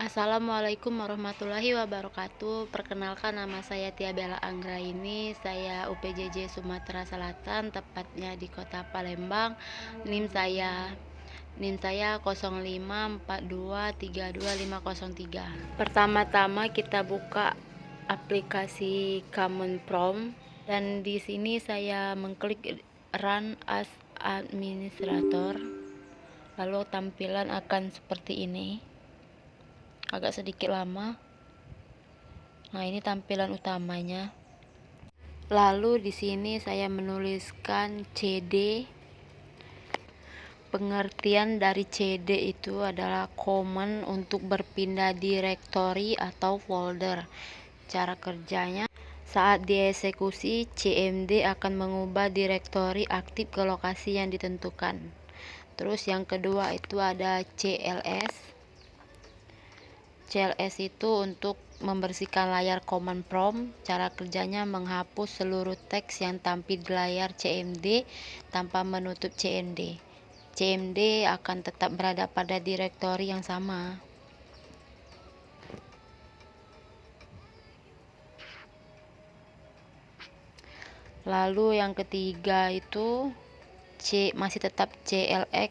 Assalamualaikum warahmatullahi wabarakatuh. Perkenalkan, nama saya Tia Bella Anggraini. Saya UPJJ Sumatera Selatan, tepatnya di Kota Palembang. NIM saya 0542325503. Pertama-tama kita buka aplikasi Common Prompt, dan di sini saya mengklik Run as Administrator. Lalu tampilan akan seperti ini. Agak sedikit lama. Nah, ini tampilan utamanya. Lalu di sini saya menuliskan CD. Pengertian dari CD itu adalah command untuk berpindah direktori atau folder. Cara kerjanya, saat dieksekusi, CMD akan mengubah direktori aktif ke lokasi yang ditentukan. Terus yang kedua itu ada CLS. CLS itu untuk membersihkan layar command prompt. Cara kerjanya menghapus seluruh teks yang tampil di layar CMD tanpa menutup CMD. CMD akan tetap berada pada direktori yang sama. Lalu yang ketiga itu masih tetap CLX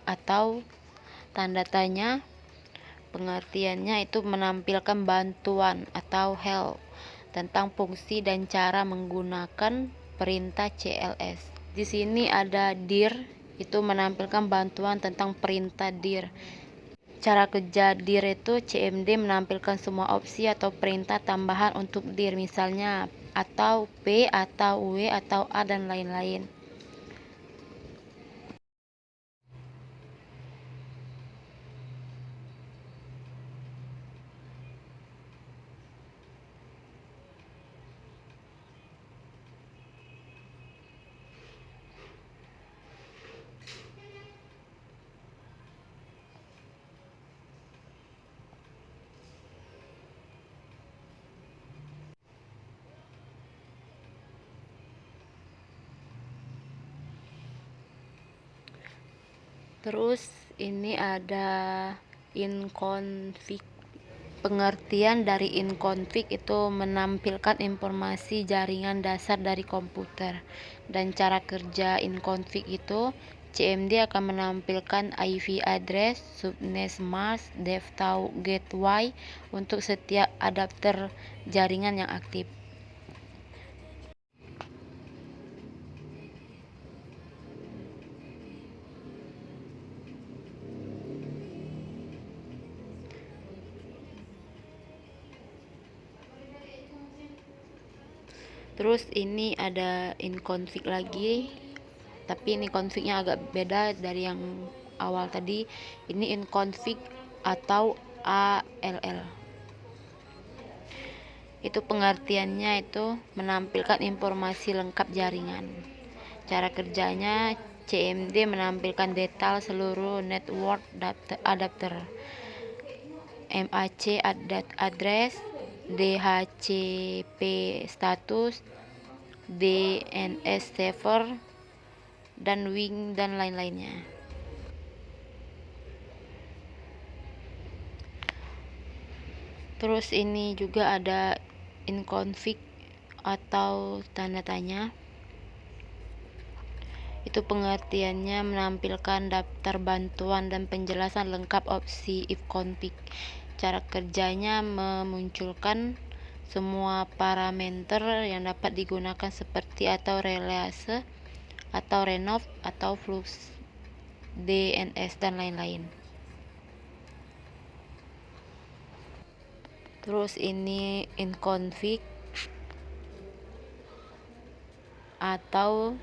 atau tanda tanya. Pengertiannya itu menampilkan bantuan atau help tentang fungsi dan cara menggunakan perintah CLS. Di sini ada dir, itu menampilkan bantuan tentang perintah dir. Cara kerja dir itu, CMD menampilkan semua opsi atau perintah tambahan untuk dir, misalnya atau P atau W atau A dan lain-lain. Terus ini ada inconfig. Pengertian dari inconfig itu menampilkan informasi jaringan dasar dari komputer. Dan cara kerja inconfig itu, CMD akan menampilkan IP address, subnet mask, default gateway untuk setiap adapter jaringan yang aktif. Terus ini ada inconfig lagi, tapi ini config-nya agak beda dari yang awal tadi. Ini inconfig atau ALL. Itu pengertiannya itu menampilkan informasi lengkap jaringan. Cara kerjanya, CMD menampilkan detail seluruh network adapter, MAC address, DHCP status, DNS server, dan wing dan lain-lainnya. Terus ini juga ada inconfig atau tanda tanya. Itu pengertiannya menampilkan daftar bantuan dan penjelasan lengkap opsi if config. Cara kerjanya memunculkan semua parameter yang dapat digunakan seperti atau relase, atau renov, atau flux, DNS, dan lain-lain. Terus ini inconfig atau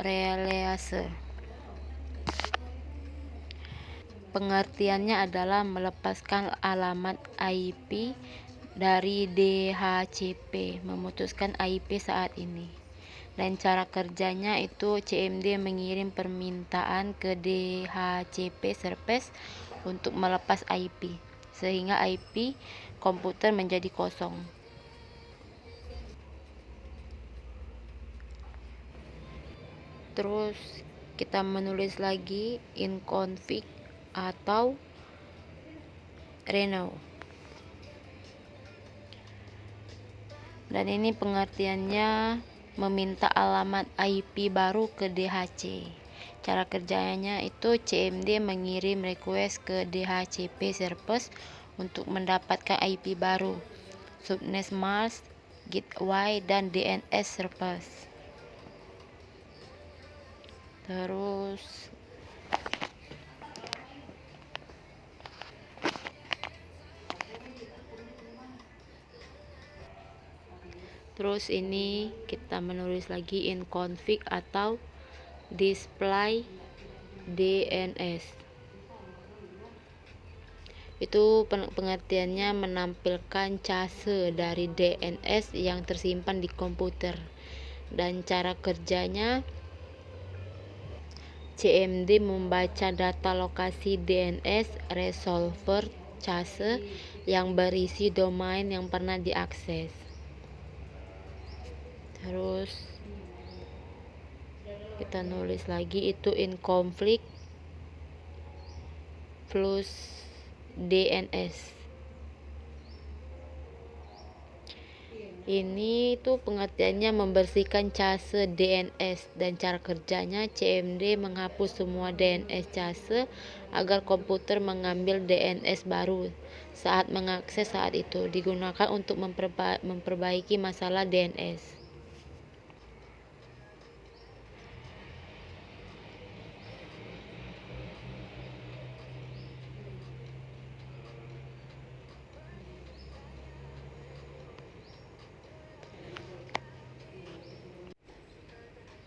relase. Pengertiannya adalah melepaskan alamat IP dari DHCP, memutuskan IP saat ini. Dan cara kerjanya itu, CMD mengirim permintaan ke DHCP service untuk melepas IP, sehingga IP komputer menjadi kosong. Terus kita menulis lagi inconfig atau Renault. Dan ini pengertiannya meminta alamat IP baru ke DHC. Cara kerjanya itu CMD mengirim request ke DHCP service untuk mendapatkan IP baru, subnet mask, gateway, dan DNS service. Terus ini kita menulis lagi in config atau display DNS. Itu pengertiannya menampilkan case dari DNS yang tersimpan di komputer. Dan cara kerjanya CMD membaca data lokasi DNS resolver case yang berisi domain yang pernah diakses. Terus kita nulis lagi itu in conflict plus DNS. Ini tuh pengertiannya membersihkan case DNS, dan cara kerjanya CMD menghapus semua DNS case agar komputer mengambil DNS baru saat mengakses saat itu, digunakan untuk memperbaiki masalah DNS.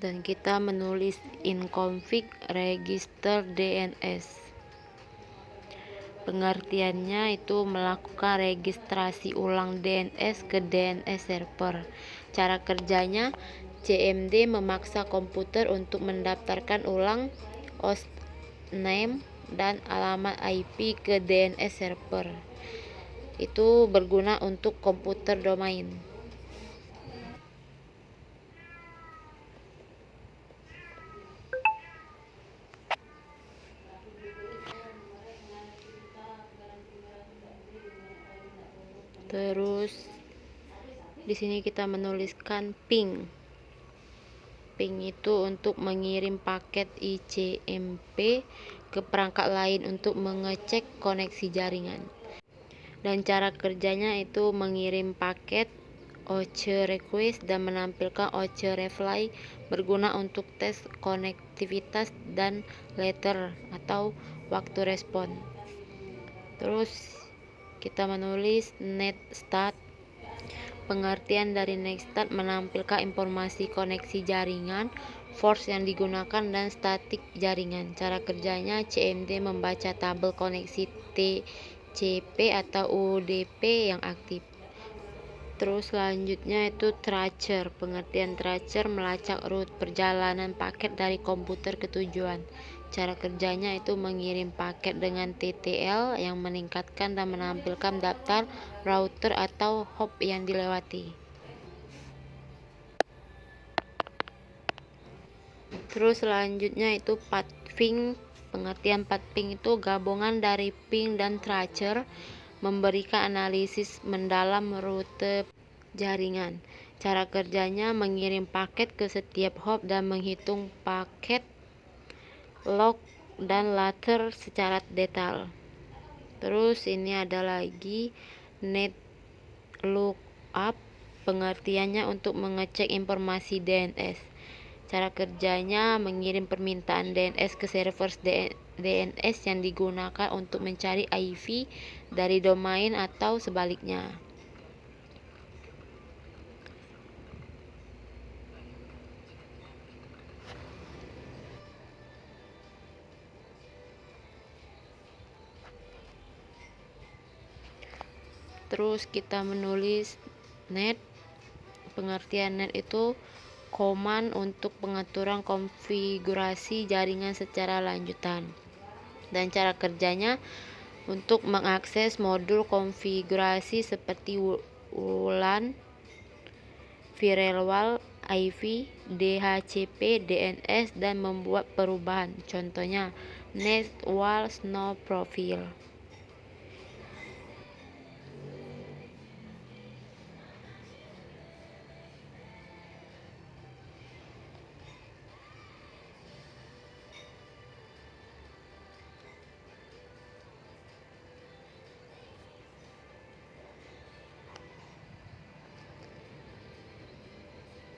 Dan kita menulis in config register DNS. Pengertiannya itu melakukan registrasi ulang DNS ke DNS server. Cara kerjanya CMD memaksa komputer untuk mendaftarkan ulang host name dan alamat IP ke DNS server. Itu berguna untuk komputer domain. Terus di sini kita menuliskan ping. Ping itu untuk mengirim paket ICMP ke perangkat lain untuk mengecek koneksi jaringan. Dan cara kerjanya itu mengirim paket OC request dan menampilkan OC reply, berguna untuk tes konektivitas dan letter atau waktu respon. Terus kita menulis netstat. Pengertian dari netstat menampilkan informasi koneksi jaringan, force yang digunakan, dan statik jaringan. Cara kerjanya CMD membaca tabel koneksi TCP atau UDP yang aktif. Terus selanjutnya itu tracer. Pengertian tracer melacak route perjalanan paket dari komputer ke tujuan. Cara kerjanya itu mengirim paket dengan TTL yang meningkatkan dan menampilkan daftar router atau hop yang dilewati. Terus selanjutnya itu pathing. Pengertian pathing itu gabungan dari ping dan tracer, memberikan analisis mendalam rute jaringan. Cara kerjanya mengirim paket ke setiap hop dan menghitung paket log dan ladder secara detail. Terus ini ada lagi net lookup. Pengertiannya untuk mengecek informasi DNS. Cara kerjanya mengirim permintaan DNS ke server DNS yang digunakan untuk mencari IP dari domain atau sebaliknya. Terus kita menulis net. Pengertian net itu command untuk pengaturan konfigurasi jaringan secara lanjutan. Dan cara kerjanya untuk mengakses modul konfigurasi seperti WLAN, firewall, IP, DHCP, DNS, dan membuat perubahan. Contohnya net wall snow profile.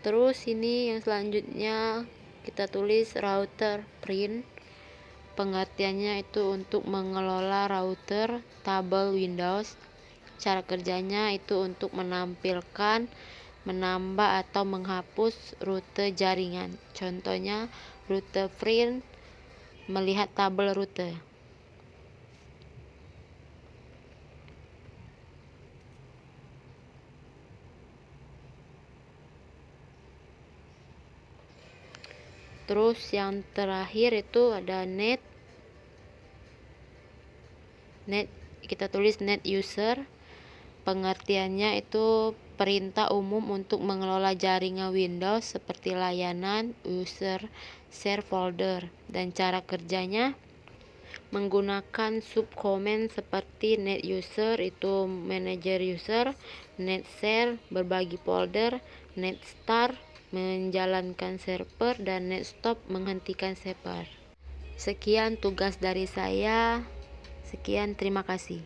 Terus ini yang selanjutnya kita tulis router print. Pengertiannya itu untuk mengelola router tabel Windows. Cara kerjanya itu untuk menampilkan, menambah atau menghapus rute jaringan. Contohnya rute print melihat tabel rute. Terus yang terakhir itu ada net kita tulis net user. Pengertiannya itu perintah umum untuk mengelola jaringan Windows seperti layanan, user, share folder, dan cara kerjanya menggunakan subcommand seperti net user itu manager user, net share berbagi folder, net start menjalankan server, dan net stop menghentikan server. Sekian tugas dari saya. Sekian, terima kasih.